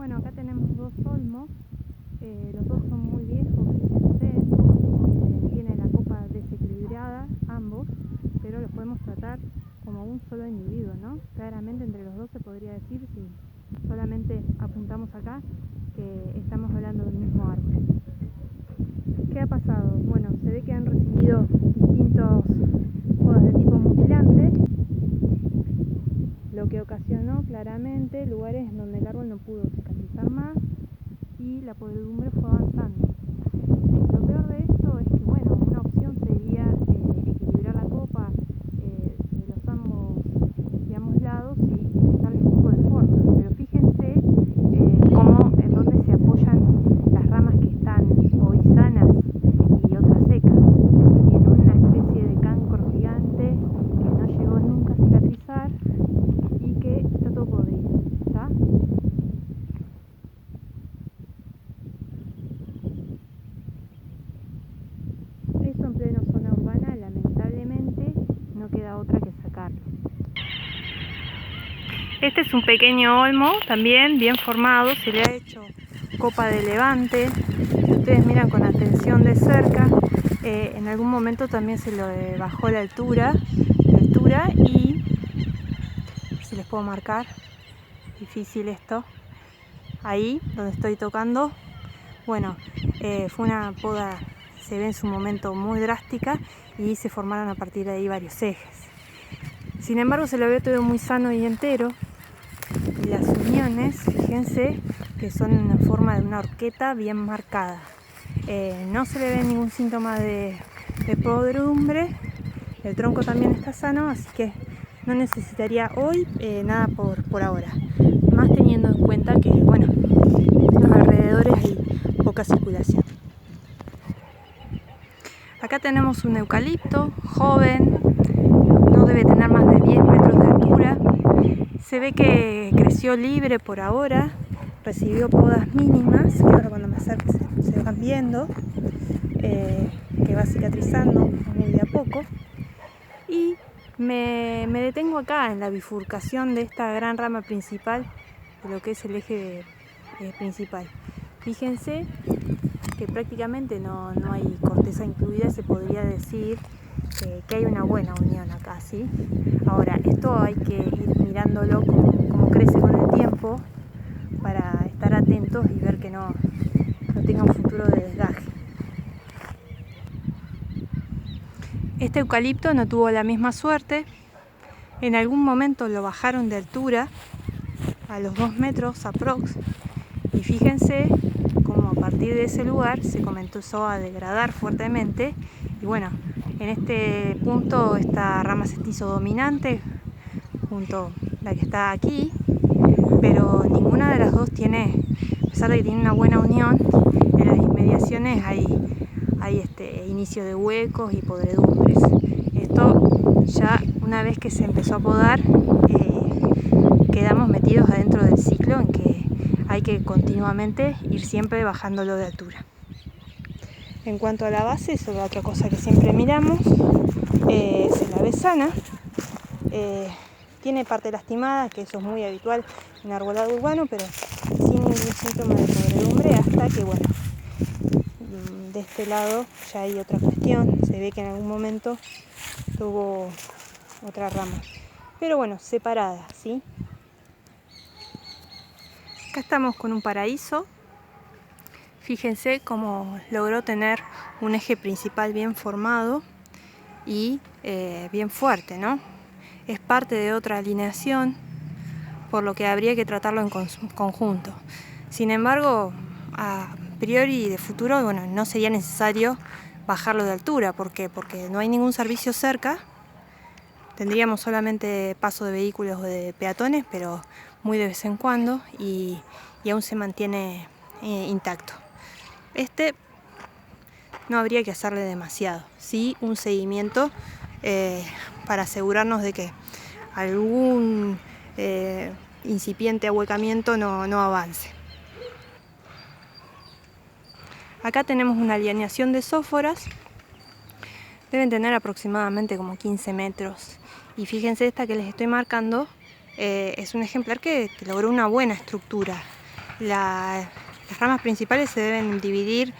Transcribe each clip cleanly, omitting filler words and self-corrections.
Bueno, acá tenemos dos olmos, los dos son muy viejos, fíjense, tienen la copa desequilibrada, ambos, pero los podemos tratar como un solo individuo, ¿no? Claramente entre los dos se podría decir, si solamente apuntamos acá, que estamos hablando del mismo árbol. ¿Qué ha pasado? Bueno, se ve que han recibido distintos podas de tipo mutilante, lo que ocasionó claramente lugares en donde el árbol no pudo cicatrizar más y la podredumbre fue avanzando. Lo peor de esto es que, bueno, una opción sería equilibrar la copa de los ambos lados y darle un poco de forma, pero fíjense cómo en donde se apoyan las ramas que están hoy sanas y otras secas, en una especie de cancro gigante que no llegó nunca a cicatrizar y que está todo podrido, ¿está? Esto en plena zona urbana, lamentablemente no queda otra que sacarlo. Este es un pequeño olmo, también bien formado, se le ha hecho copa de levante. Si ustedes miran con atención de cerca, en algún momento también se le bajó la altura y, si les puedo marcar, difícil esto, ahí donde estoy tocando, bueno, fue una poda, se ve en su momento muy drástica y se formaron a partir de ahí varios ejes. Sin embargo, se lo ve todo muy sano y entero. Y las uniones, fíjense que son en la forma de una horqueta bien marcada. No se le ve ningún síntoma de podredumbre. El tronco también está sano, así que no necesitaría hoy nada por ahora. Más teniendo en cuenta que, bueno, los alrededores hay poca circulación. Acá tenemos un eucalipto joven, no debe tener más de 10 metros de altura. Se ve que creció libre por ahora, recibió podas mínimas, que ahora cuando me acerque se van viendo, que va cicatrizando muy de a poco. Y me detengo acá en la bifurcación de esta gran rama principal, de lo que es el eje principal. Fíjense que prácticamente no hay corteza incluida, se podría decir que hay una buena unión acá, ¿sí? Ahora, esto hay que ir mirándolo como crece con el tiempo para estar atentos y ver que no tenga un futuro de desgaje. Este eucalipto no tuvo la misma suerte, en algún momento lo bajaron de altura a los 2 metros aprox, y fíjense cómo a partir de ese lugar se comenzó a degradar fuertemente y bueno, en este punto esta rama se hizo dominante junto a la que está aquí, pero ninguna de las dos tiene, a pesar de que tiene una buena unión, en las inmediaciones hay inicio de huecos y podredumbres. Esto ya una vez que se empezó a podar, quedamos metidos adentro del ciclo en que hay que continuamente ir siempre bajándolo de altura. En cuanto a la base, eso es la otra cosa que siempre miramos, se la ve sana, tiene parte lastimada, que eso es muy habitual en arbolado urbano, pero sin ningún síntoma de podredumbre, hasta que, bueno, de este lado ya hay otra cuestión, se ve que en algún momento tuvo otra rama, pero bueno, separada, ¿sí? Acá estamos con un paraíso. Fíjense cómo logró tener un eje principal bien formado y bien fuerte, ¿no? Es parte de otra alineación, por lo que habría que tratarlo en conjunto. Sin embargo, a priori de futuro, bueno, no sería necesario bajarlo de altura. ¿Por qué? Porque no hay ningún servicio cerca. Tendríamos solamente paso de vehículos o de peatones, pero muy de vez en cuando, y aún se mantiene intacto. Este no habría que hacerle demasiado, sí un seguimiento para asegurarnos de que algún incipiente ahuecamiento no avance. Acá tenemos una alineación de zóforas, deben tener aproximadamente como 15 metros, y fíjense esta que les estoy marcando, es un ejemplar que logró una buena estructura. Las ramas principales se deben dividir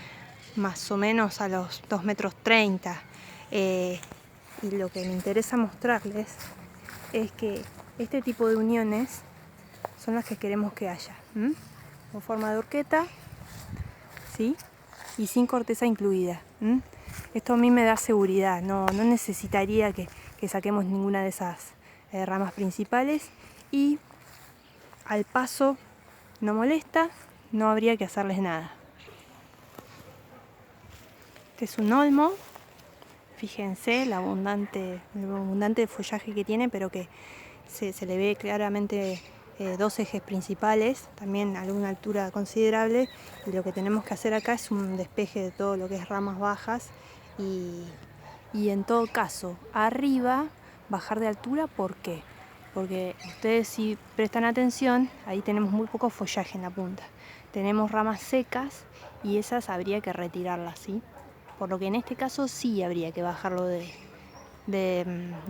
más o menos a los 2,30 m. Y lo que me interesa mostrarles es que este tipo de uniones son las que queremos que haya, con forma de horqueta, ¿sí? Y sin corteza incluida. Esto a mí me da seguridad, no necesitaría que saquemos ninguna de esas ramas principales, y al paso no molesta, no habría que hacerles nada. Este es un olmo, fíjense el abundante follaje que tiene, pero que se le ve claramente dos ejes principales, también a alguna altura considerable, y lo que tenemos que hacer acá es un despeje de todo lo que es ramas bajas y en todo caso arriba bajar de altura. ¿Por qué? Porque ustedes, si prestan atención, ahí tenemos muy poco follaje en la punta, tenemos ramas secas y esas habría que retirarlas, ¿sí? Por lo que en este caso sí habría que bajarlo de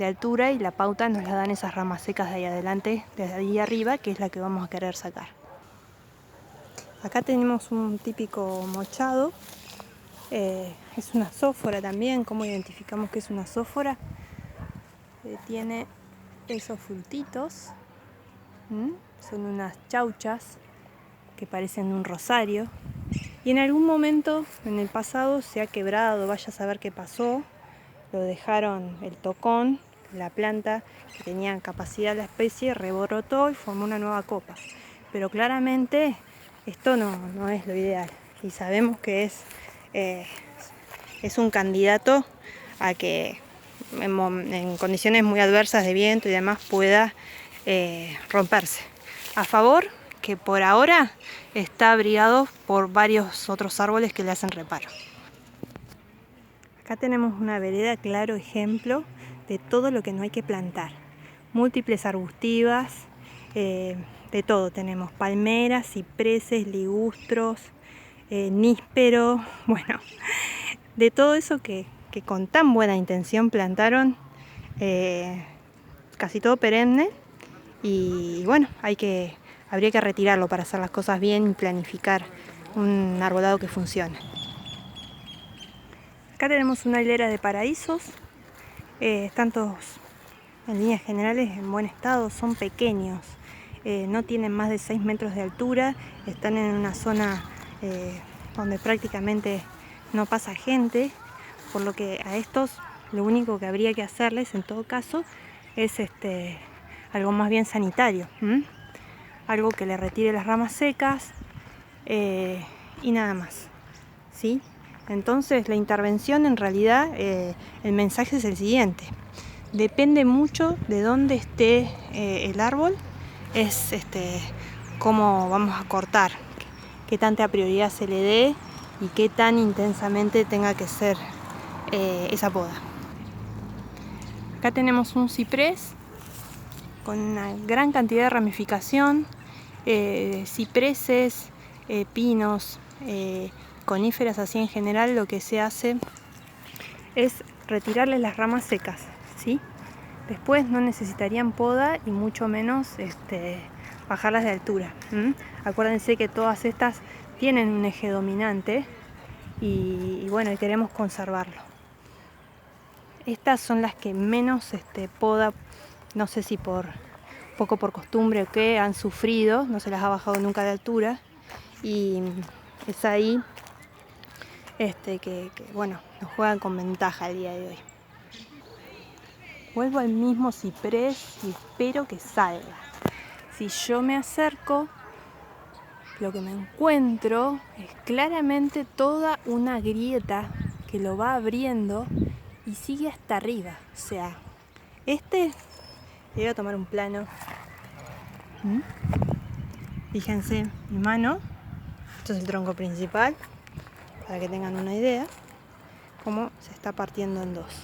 altura, y la pauta nos la dan esas ramas secas de ahí adelante, desde ahí arriba, que es la que vamos a querer sacar. Acá tenemos un típico mochado, es una zófora también. ¿Cómo identificamos que es una zófora? Tiene esos frutitos, son unas chauchas que parecen un rosario, y en algún momento en el pasado se ha quebrado, vaya a saber qué pasó. Lo dejaron el tocón, la planta que tenía capacidad de la especie, rebrotó y formó una nueva copa. Pero claramente esto no es lo ideal, y sabemos que es un candidato a que en condiciones muy adversas de viento y demás pueda romperse. A favor, que por ahora está abrigado por varios otros árboles que le hacen reparo. Acá tenemos una vereda, claro ejemplo de todo lo que no hay que plantar. Múltiples arbustivas, de todo tenemos: palmeras, cipreses, ligustros, níspero, bueno, de todo eso que con tan buena intención plantaron, casi todo perenne, y bueno, habría que retirarlo para hacer las cosas bien y planificar un arbolado que funcione. Acá tenemos una hilera de paraísos, están todos en líneas generales en buen estado, son pequeños, no tienen más de 6 metros de altura, están en una zona donde prácticamente no pasa gente, por lo que a estos lo único que habría que hacerles en todo caso es algo más bien sanitario, algo que le retire las ramas secas y nada más, ¿sí? Entonces la intervención, en realidad, el mensaje es el siguiente: depende mucho de dónde esté el árbol, es cómo vamos a cortar, qué tanta prioridad se le dé y qué tan intensamente tenga que ser esa poda. Acá tenemos un ciprés con una gran cantidad de ramificación, cipreses, pinos, coníferas así en general. Lo que se hace es retirarle las ramas secas, ¿sí? Después no necesitarían poda y mucho menos bajarlas de altura. Acuérdense que todas estas tienen un eje dominante y bueno, queremos conservarlo. Estas son las que menos poda, no sé si poco por costumbre o qué, han sufrido, no se las ha bajado nunca de altura, y es ahí que bueno, nos juegan con ventaja el día de hoy. Vuelvo al mismo ciprés y espero que salga. Si yo me acerco, lo que me encuentro es claramente toda una grieta que lo va abriendo y sigue hasta arriba. O sea, le voy a tomar un plano. Fíjense mi mano, esto es el tronco principal, para que tengan una idea cómo se está partiendo en dos.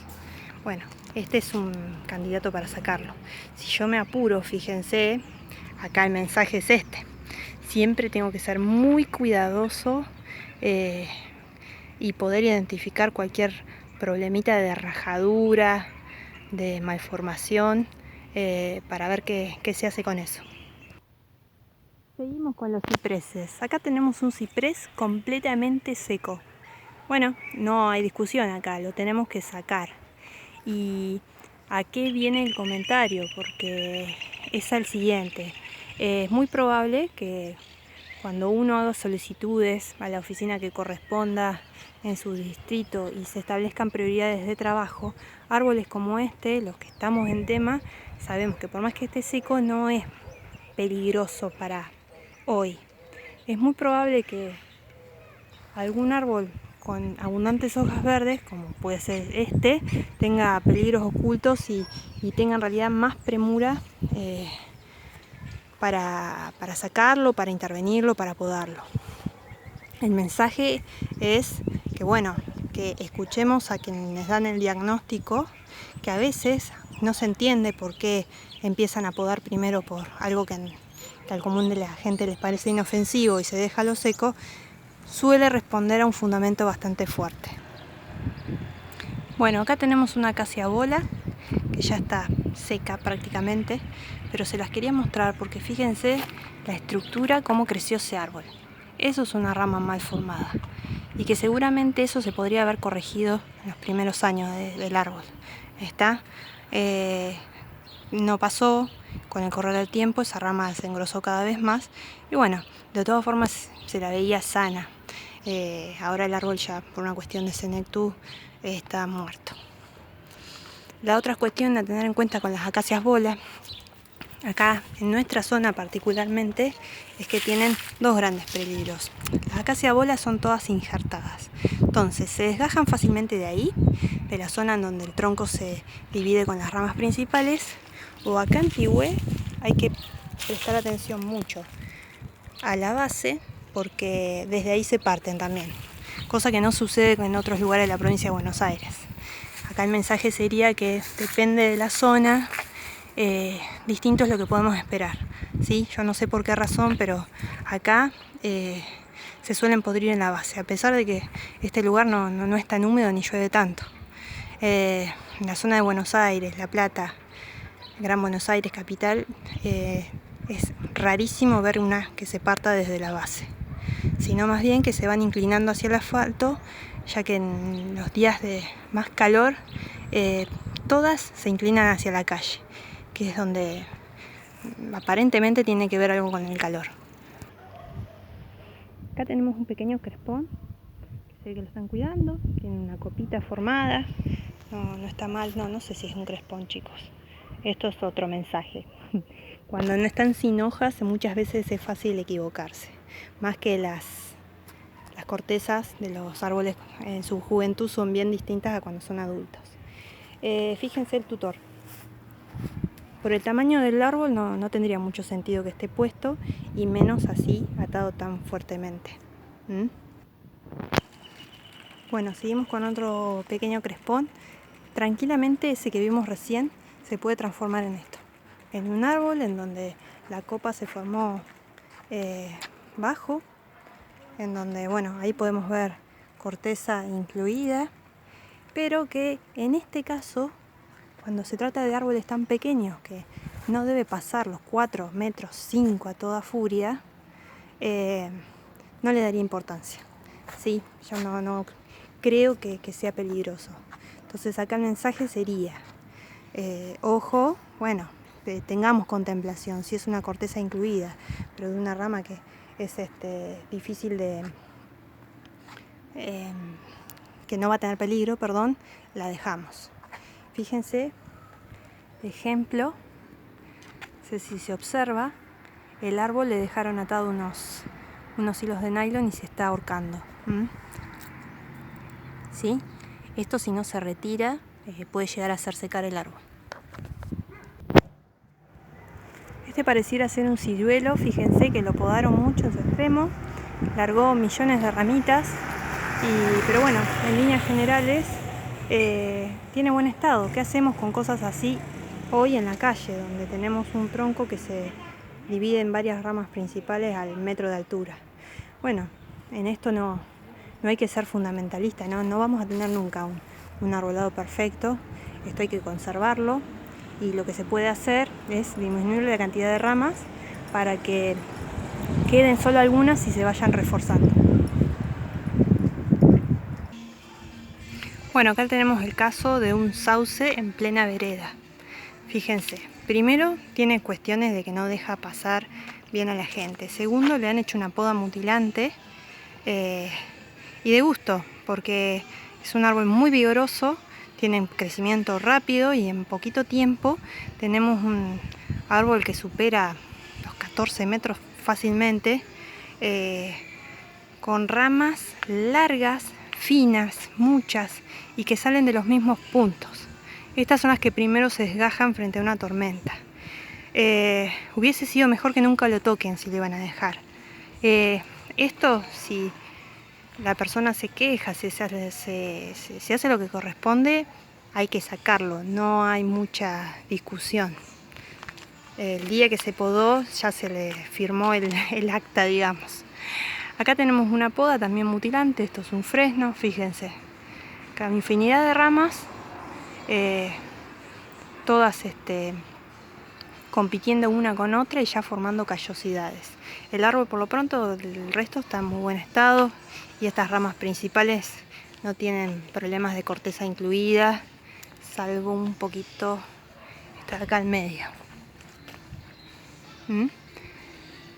Bueno, este es un candidato para sacarlo. Si yo me apuro, fíjense, acá el mensaje es siempre tengo que ser muy cuidadoso y poder identificar cualquier problemita de rajadura, de malformación, para ver qué se hace con eso. Seguimos con los cipreses. Acá tenemos un ciprés completamente seco. Bueno, no hay discusión acá, lo tenemos que sacar. ¿Y a qué viene el comentario? Porque es el siguiente. Es muy probable que cuando uno haga solicitudes a la oficina que corresponda en su distrito y se establezcan prioridades de trabajo, árboles como este, los que estamos en tema, sabemos que por más que esté seco no es peligroso para hoy. Es muy probable que algún árbol con abundantes hojas verdes, como puede ser este, tenga peligros ocultos y tenga en realidad más premura para sacarlo, para intervenirlo, para podarlo. El mensaje es que bueno, que escuchemos a quienes dan el diagnóstico, que a veces no se entiende por qué empiezan a podar primero por algo que al común de la gente les parece inofensivo y se deja lo seco, suele responder a un fundamento bastante fuerte. Bueno, acá tenemos una acacia bola que ya está seca prácticamente, pero se las quería mostrar porque fíjense la estructura, cómo creció ese árbol. Eso es una rama mal formada y que seguramente eso se podría haber corregido en los primeros años del árbol. No pasó, con el correr del tiempo esa rama se engrosó cada vez más y bueno, de todas formas se la veía sana. Ahora el árbol ya por una cuestión de senectud está muerto. La otra cuestión a tener en cuenta con las acacias bola, acá en nuestra zona particularmente, es que tienen dos grandes peligros. Las acacias bolas son todas injertadas, entonces se desgajan fácilmente de ahí, de la zona en donde el tronco se divide con las ramas principales, o acá en Pihue hay que prestar atención mucho a la base porque desde ahí se parten también, cosa que no sucede en otros lugares de la provincia de Buenos Aires. Acá el mensaje sería que depende de la zona, distinto es lo que podemos esperar, ¿sí? Yo no sé por qué razón, pero acá se suelen podrir en la base, a pesar de que este lugar no es tan húmedo ni llueve tanto. En la zona de Buenos Aires, La Plata, Gran Buenos Aires, capital, es rarísimo ver una que se parta desde la base, sino más bien que se van inclinando hacia el asfalto, ya que en los días de más calor todas se inclinan hacia la calle, que es donde aparentemente tiene que ver algo con el calor. Acá tenemos un pequeño crespón, que se ve que lo están cuidando, tiene una copita formada, no está mal, no sé si es un crespón, chicos. Esto es otro mensaje. Cuando no están sin hojas, muchas veces es fácil equivocarse, más que las cortezas de los árboles en su juventud son bien distintas a cuando son adultos. Fíjense el tutor. Por el tamaño del árbol no tendría mucho sentido que esté puesto y menos así atado tan fuertemente. Bueno, seguimos con otro pequeño crespón. Tranquilamente ese que vimos recién se puede transformar en esto, en un árbol en donde la copa se formó bajo, en donde, bueno, ahí podemos ver corteza incluida, pero que en este caso, cuando se trata de árboles tan pequeños que no debe pasar los 4 metros 5 a toda furia, no le daría importancia. Sí, yo no creo que sea peligroso. Entonces acá el mensaje sería, ojo, bueno, tengamos contemplación, si es una corteza incluida, pero de una rama que es difícil de que no va a tener peligro, la dejamos. Fíjense, ejemplo, no sé si se observa, el árbol le dejaron atado unos hilos de nylon y se está ahorcando. ¿Sí? Esto, si no se retira, puede llegar a hacer secar el árbol. Este pareciera ser un ciruelo, fíjense que lo podaron mucho en su extremo, largó millones de ramitas, pero bueno, en líneas generales tiene buen estado. ¿Qué hacemos con cosas así hoy en la calle, donde tenemos un tronco que se divide en varias ramas principales al metro de altura? Bueno, en esto no hay que ser fundamentalista, no vamos a tener nunca un arbolado perfecto, esto hay que conservarlo. Y lo que se puede hacer es disminuir la cantidad de ramas para que queden solo algunas y se vayan reforzando. Bueno, acá tenemos el caso de un sauce en plena vereda. Fíjense, primero tiene cuestiones de que no deja pasar bien a la gente. Segundo, le han hecho una poda mutilante y de gusto, porque es un árbol muy vigoroso, tiene crecimiento rápido y en poquito tiempo tenemos un árbol que supera los 14 metros fácilmente, con ramas largas, finas, muchas, y que salen de los mismos puntos. Estas son las que primero se desgajan frente a una tormenta. Hubiese sido mejor que nunca lo toquen si lo iban a dejar. Esto, si la persona se queja, si se hace lo que corresponde, hay que sacarlo, no hay mucha discusión. El día que se podó ya se le firmó el acta, digamos. Acá tenemos una poda también mutilante, esto es un fresno, fíjense. Acá hay infinidad de ramas, todas compitiendo una con otra y ya formando callosidades. El árbol por lo pronto, el resto está en muy buen estado y estas ramas principales no tienen problemas de corteza incluida, salvo un poquito está acá al medio.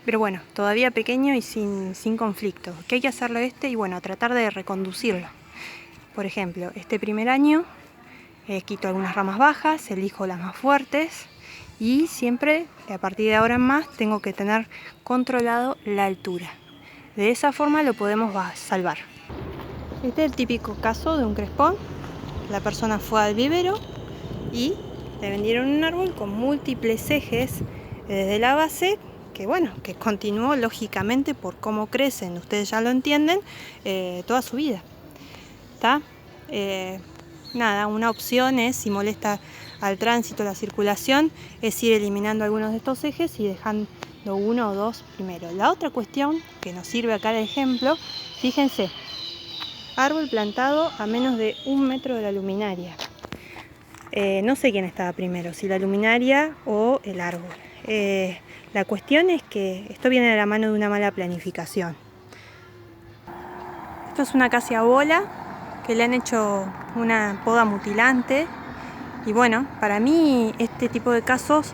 Pero bueno, todavía pequeño y sin conflicto. ¿Qué hay que hacerle y bueno, tratar de reconducirlo? Por ejemplo, este primer año quito algunas ramas bajas, elijo las más fuertes y siempre, a partir de ahora en más, tengo que tener controlado la altura. De esa forma lo podemos salvar. Este es el típico caso de un crespón. La persona fue al vivero y le vendieron un árbol con múltiples ejes desde la base, que bueno, que continuó lógicamente por cómo crecen, ustedes ya lo entienden, toda su vida. ¿Está? Nada, una opción es, si molesta al tránsito, la circulación, es ir eliminando algunos de estos ejes y dejando uno o dos primero. La otra cuestión que nos sirve acá de ejemplo, fíjense, árbol plantado a menos de 1 metro de la luminaria. No sé quién estaba primero, si la luminaria o el árbol. La cuestión es que esto viene de la mano de una mala planificación. Esto es una acacia bola que le han hecho una poda mutilante y bueno, para mí este tipo de casos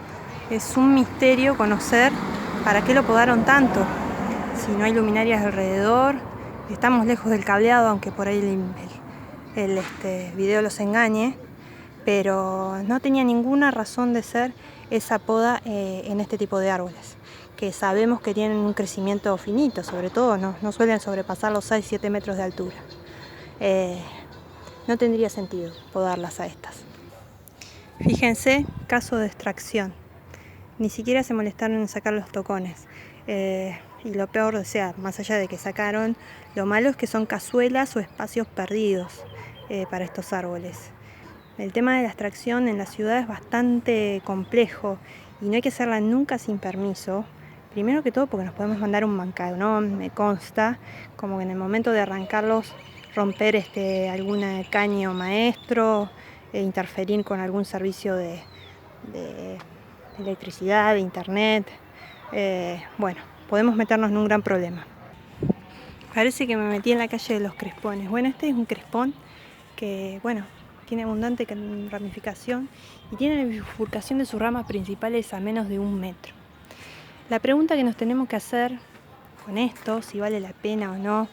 es un misterio conocer para qué lo podaron tanto, si no hay luminarias alrededor, estamos lejos del cableado, aunque por ahí el video los engañe, pero no tenía ninguna razón de ser esa poda en este tipo de árboles, que sabemos que tienen un crecimiento finito, sobre todo no suelen sobrepasar los 6-7 metros de altura. No tendría sentido podarlas a estas. Fíjense, caso de extracción. Ni siquiera se molestaron en sacar los tocones. Y lo peor, o sea, más allá de que sacaron, lo malo es que son cazuelas o espacios perdidos para estos árboles. El tema de la extracción en la ciudad es bastante complejo y no hay que hacerla nunca sin permiso. Primero que todo porque nos podemos mandar un mancadón, me consta, como que en el momento de arrancarlos romper algún caño maestro, interferir con algún servicio de electricidad, de internet. Bueno, podemos meternos en un gran problema. Parece que me metí en la calle de los crespones. Bueno, este es un crespón que, bueno, tiene abundante ramificación y tiene la bifurcación de sus ramas principales a menos de 1 metro. La pregunta que nos tenemos que hacer con esto, si vale la pena o no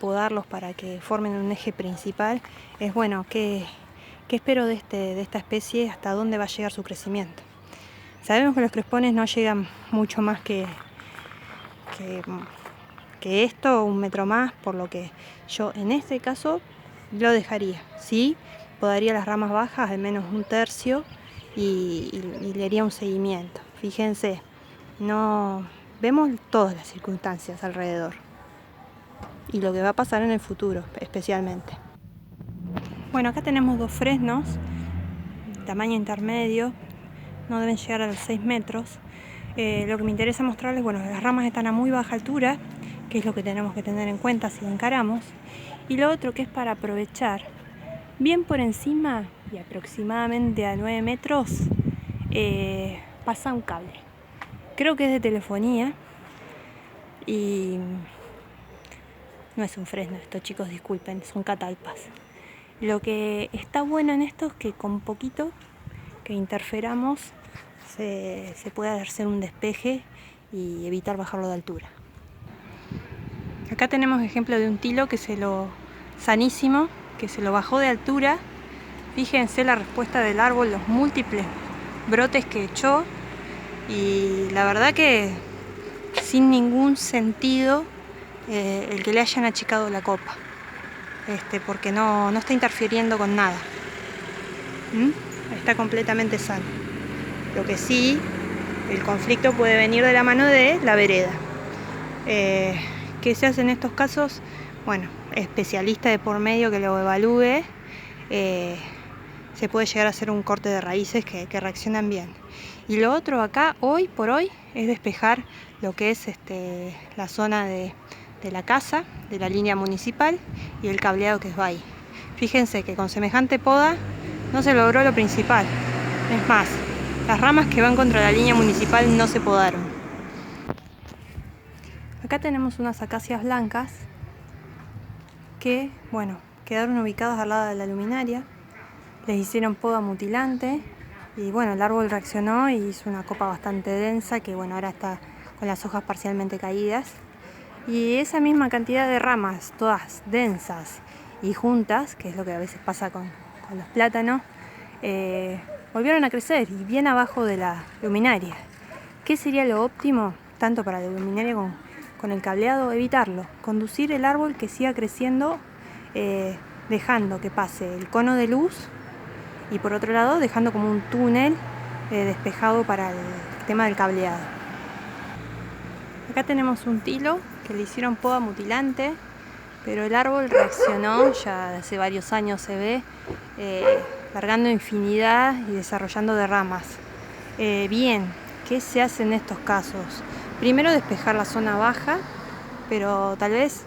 podarlos para que formen un eje principal, es bueno, ¿qué espero de esta especie? ¿Hasta dónde va a llegar su crecimiento? Sabemos que los crespones no llegan mucho más que esto, 1 metro más, por lo que yo en este caso lo dejaría. Sí, podaría las ramas bajas al menos 1/3 y le haría un seguimiento. Fíjense, no vemos todas las circunstancias alrededor y lo que va a pasar en el futuro especialmente. Bueno, acá tenemos 2 fresnos, tamaño intermedio, no deben llegar a los 6 metros. Lo que me interesa mostrarles, bueno, las ramas están a muy baja altura, que es lo que tenemos que tener en cuenta si lo encaramos. Y lo otro que es para aprovechar, bien por encima y aproximadamente a 9 metros, pasa un cable. Creo que es de telefonía, y no es un fresno esto, chicos, disculpen, son catalpas. Lo que está bueno en esto es que con poquito que interferamos se puede hacer un despeje y evitar bajarlo de altura. Acá tenemos ejemplo de un tilo que sanísimo, que se lo bajó de altura. Fíjense la respuesta del árbol, los múltiples brotes que echó, y la verdad que sin ningún sentido el que le hayan achicado la copa, porque no está interfiriendo con nada. Está completamente sano. Lo que sí, el conflicto puede venir de la mano de la vereda. ¿Qué se hace en estos casos? Bueno, especialista de por medio que lo evalúe. Se puede llegar a hacer un corte de raíces que reaccionan bien. Y lo otro acá, hoy por hoy, es despejar lo que es la zona de la casa, de la línea municipal y el cableado que va ahí. Fíjense que con semejante poda no se logró lo principal. Es más, las ramas que van contra la línea municipal no se podaron. Acá tenemos unas acacias blancas que, bueno, quedaron ubicadas al lado de la luminaria. Les hicieron poda mutilante y bueno, el árbol reaccionó y hizo una copa bastante densa que bueno, ahora está con las hojas parcialmente caídas. Y esa misma cantidad de ramas, todas densas y juntas, que es lo que a veces pasa con los plátanos, volvieron a crecer y bien abajo de la luminaria. ¿Qué sería lo óptimo, tanto para la luminaria como con el cableado? Evitarlo, conducir el árbol que siga creciendo, dejando que pase el cono de luz y por otro lado dejando como un túnel despejado para el tema del cableado. Acá tenemos un tilo que le hicieron poda mutilante, pero el árbol reaccionó, ya hace varios años se ve, largando infinidad y desarrollando de ramas. Bien, ¿qué se hace en estos casos? Primero despejar la zona baja, pero tal vez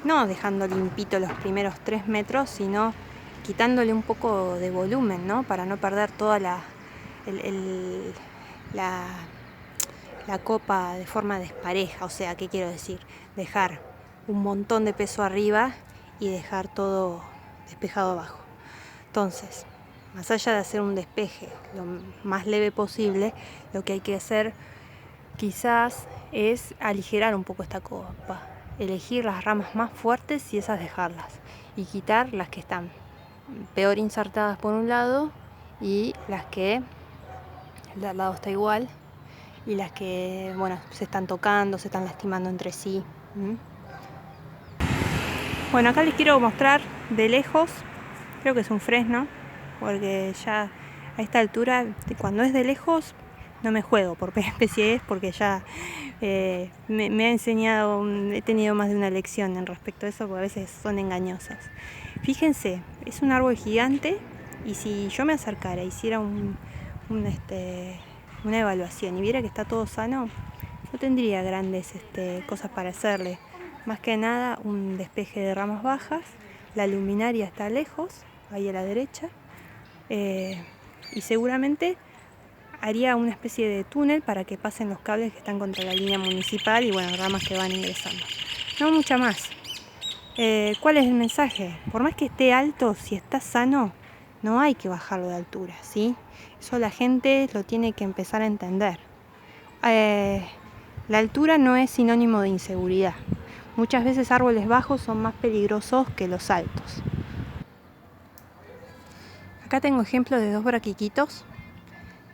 no dejando limpito los primeros 3 metros, sino quitándole un poco de volumen, ¿no? Para no perder toda la copa de forma despareja. O sea, ¿qué quiero decir? Dejar un montón de peso arriba y dejar todo despejado abajo. Entonces, más allá de hacer un despeje lo más leve posible, lo que hay que hacer quizás es aligerar un poco esta copa, elegir las ramas más fuertes y esas dejarlas, y quitar las que están peor insertadas por un lado y las que el de al lado está igual, y las que, bueno, se están tocando, se están lastimando entre sí. Bueno, acá les quiero mostrar de lejos, creo que es un fresno, porque ya a esta altura, cuando es de lejos, no me juego por qué especie es, porque ya me ha enseñado, he tenido más de una lección en respecto a eso, porque a veces son engañosas. Fíjense, es un árbol gigante, y si yo me acercara, hiciera una evaluación y viera que está todo sano, no tendría grandes cosas para hacerle. Más que nada un despeje de ramas bajas, la luminaria está lejos, ahí a la derecha, y seguramente haría una especie de túnel para que pasen los cables que están contra la línea municipal y bueno, ramas que van ingresando. No mucha más. ¿Cuál es el mensaje? Por más que esté alto, si está sano, no hay que bajarlo de altura, ¿sí? Eso la gente lo tiene que empezar a entender. La altura no es sinónimo de inseguridad. Muchas veces árboles bajos son más peligrosos que los altos. Acá tengo ejemplos de 2 braquiquitos,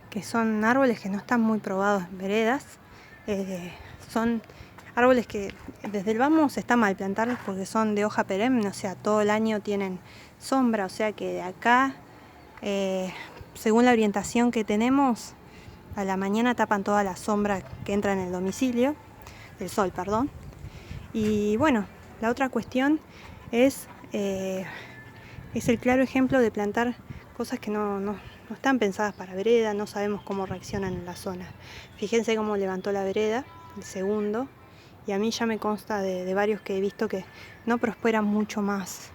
que son árboles que no están muy probados en veredas. Son árboles que desde el vamos está mal plantarlos porque son de hoja perenne, o sea, todo el año tienen sombra, o sea que de acá, según la orientación que tenemos, a la mañana tapan toda la sombra que entra en el domicilio, el sol, perdón. Y bueno, la otra cuestión es el claro ejemplo de plantar cosas que no están pensadas para vereda, no sabemos cómo reaccionan en la zona. Fíjense cómo levantó la vereda, el segundo, y a mí ya me consta de varios que he visto que no prosperan mucho más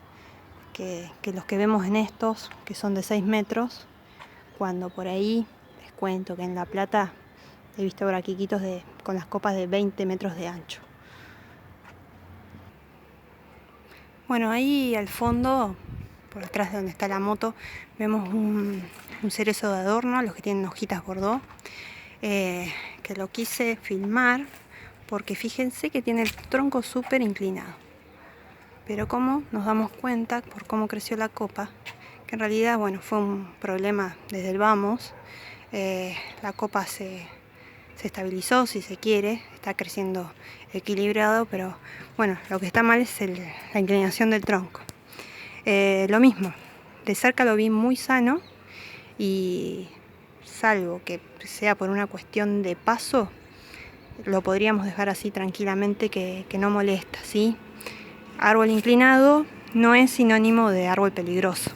que los que vemos en estos, que son de 6 metros, cuando por ahí les cuento que en La Plata he visto braquiquitos con las copas de 20 metros de ancho. Bueno, ahí al fondo, por atrás de donde está la moto, vemos un cerezo de adorno, los que tienen hojitas bordó, que lo quise filmar porque fíjense que tiene el tronco súper inclinado. Pero como nos damos cuenta por cómo creció la copa, que en realidad, bueno, fue un problema desde el vamos. La copa se estabilizó, si se quiere, está creciendo equilibrado, pero bueno, lo que está mal es la inclinación del tronco. Lo mismo, de cerca lo vi muy sano y salvo que sea por una cuestión de paso, lo podríamos dejar así tranquilamente que no molesta, ¿sí? Árbol inclinado no es sinónimo de árbol peligroso.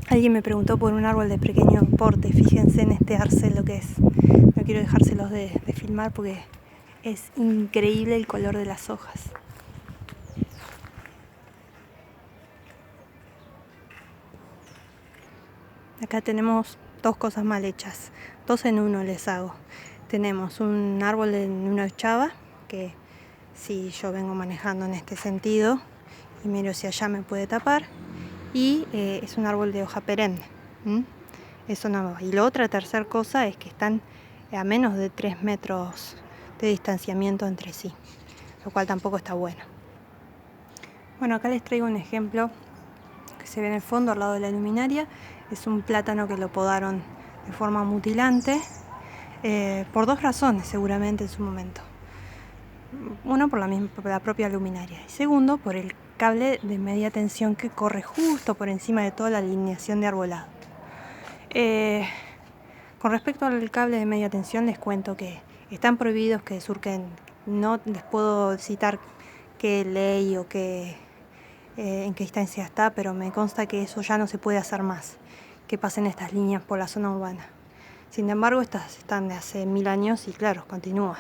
Alguien me preguntó por un árbol de pequeño porte, fíjense en este arce lo que es. No quiero dejárselos de filmar porque es increíble el color de las hojas. Acá tenemos dos cosas mal hechas, 2 en 1 les hago. Tenemos un árbol en una ochava, que si yo vengo manejando en este sentido y miro hacia allá me puede tapar, y es un árbol de hoja perenne. Eso no va. Y la tercera cosa es que están a menos de 3 metros de distanciamiento entre sí, lo cual tampoco está bueno. Bueno, acá les traigo un ejemplo que se ve en el fondo al lado de la luminaria. Es un plátano que lo podaron de forma mutilante, por 2 razones seguramente en su momento. Uno, por la propia luminaria, y segundo, por el cable de media tensión que corre justo por encima de toda la alineación de arbolado. Con respecto al cable de media tensión, les cuento que están prohibidos que surquen. No les puedo citar qué ley o en qué instancia está, pero me consta que eso ya no se puede hacer más, que pasen estas líneas por la zona urbana. Sin embargo, estas están de hace 1000 años y claro, continúan.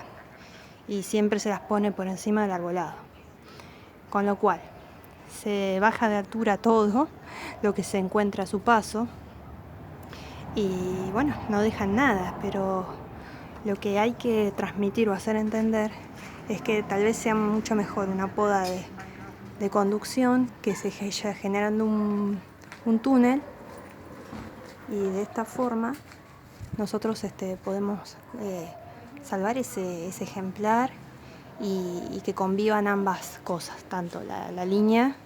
Y siempre se las pone por encima del arbolado. Con lo cual, se baja de altura todo lo que se encuentra a su paso. Y bueno, no dejan nada, pero lo que hay que transmitir o hacer entender es que tal vez sea mucho mejor una poda de conducción que se vaya generando un túnel, y de esta forma nosotros podemos salvar ese ejemplar y que convivan ambas cosas, tanto la línea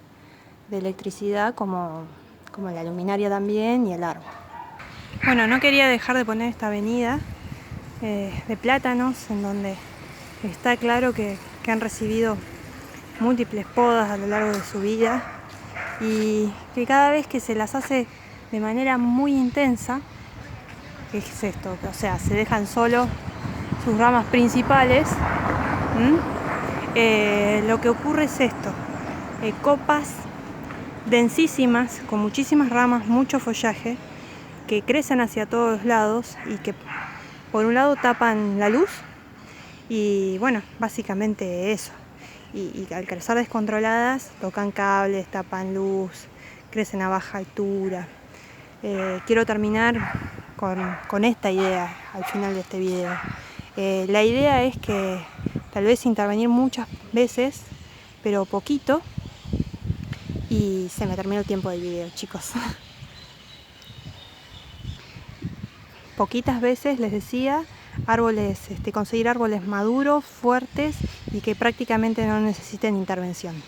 de electricidad como la luminaria también y el árbol. Bueno, no quería dejar de poner esta avenida de plátanos en donde está claro que han recibido múltiples podas a lo largo de su vida y que cada vez que se las hace de manera muy intensa, ¿qué es esto? O sea, se dejan solo sus ramas principales. Lo que ocurre es esto: copas densísimas, con muchísimas ramas, mucho follaje, que crecen hacia todos lados y que por un lado tapan la luz y bueno, básicamente eso. Y al crecer descontroladas tocan cables, tapan luz, crecen a baja altura. Quiero terminar con esta idea al final de este video. La idea es que tal vez intervenir muchas veces, pero poquito, y se me terminó el tiempo del video, chicos. Poquitas veces, les decía, conseguir árboles maduros, fuertes y que prácticamente no necesiten intervención.